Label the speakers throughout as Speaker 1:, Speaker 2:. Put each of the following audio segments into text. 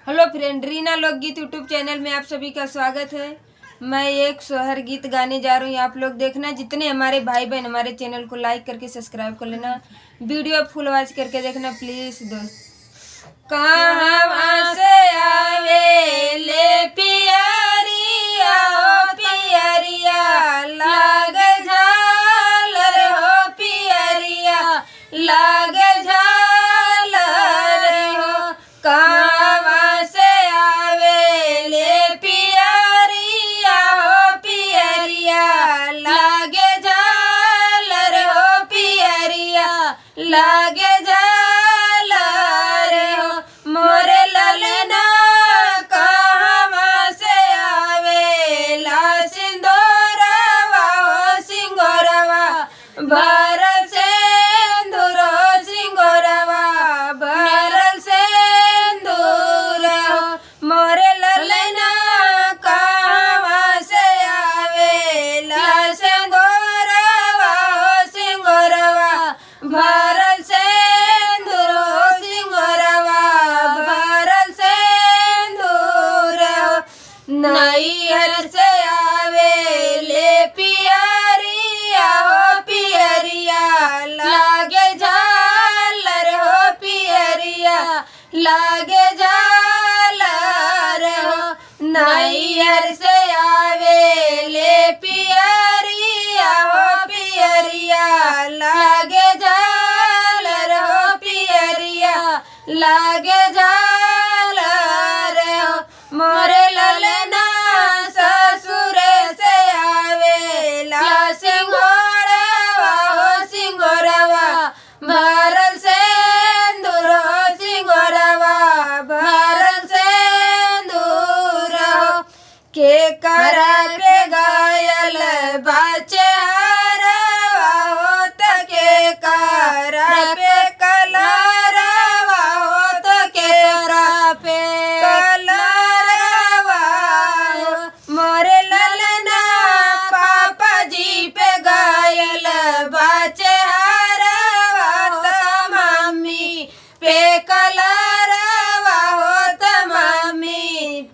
Speaker 1: Hello friend, Reena लोकगीत YouTube channel में आप सभी का स्वागत है। मैं एक सोहर गीत गाने जा रही हूँ। आप लोग देखना, जितने हमारे भाई बहन हमारे चैनल को लाइक करके सब्सक्राइब कर लेना, वीडियो फुल वॉच करके देखना प्लीज दोस्त। कहाँ से आवे ले पियरिया हो पियरिया, लाग झालर हो पियरिया, लाग झालर हो। कहाँ से आवे ले पियरिया हो पियरिया, लागे झालर हो पियरिया, लागे झालर हो। मोरे ललना कहाँ से आवे ला सिंदूरवा हो सिंगोरवा, भरल सिंदूर हो सिंगोरवा, भरल सिंदूर हो। मोरे ललना कहाँ से आवे ला सिंगोरवा हो सिंगोरवा, भरल सिंदूर हो सिंगोरवा, भरल सिंदूर हो। नैहर से आवे ले पियरिया हो पियरिया, लागे झालर हो पियरिया, लागे झालर हो। नैहर से आवे ले पियरिया हो पियरिया, लागे झालर हो पियरिया, लागे झालर हो। मोरे ललना ससुर से आवे ला सिंगोरवा हो सिंगोरवा, भरल सिंदूर हो सिंगोरवा, भरल सिंदूर हो। के करा पे गायल बाचे हरवा हो त के करा पे कलरवा हो त के करा पे कलरवा हो। मोरे ललना पापा जी पे गायल बाचे हरवा त मम्मी पे कलरवा हो त मम्मी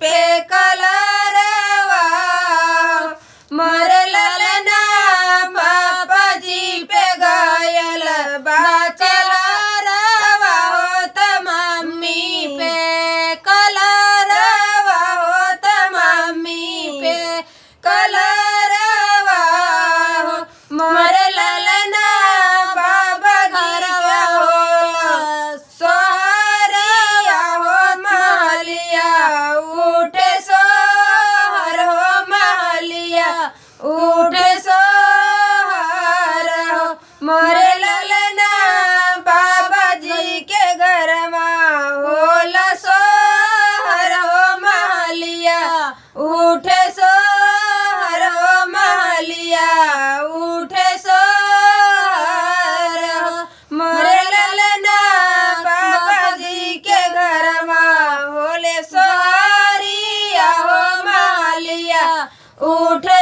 Speaker 1: पे कलरवा हो। मोरे ललना पापा जी पे गायल बाचलरवा हो त मम्मी पे कलरवा हो त मम्मी पे कलरवा हो। मोरे ललना बाबा घरवा हो सोहरिया हो महलिया, उठे सोहर हो महलिया, उठे सोहर हो। मोरे ललना बाबा जी के घरवा होला सोहर हो महलिया, उठे सोहर हो महलिया, उठे सोहर हो। मोरे ललना बाबा जी के घरवा होले सोहरिया हो महलिया, उठे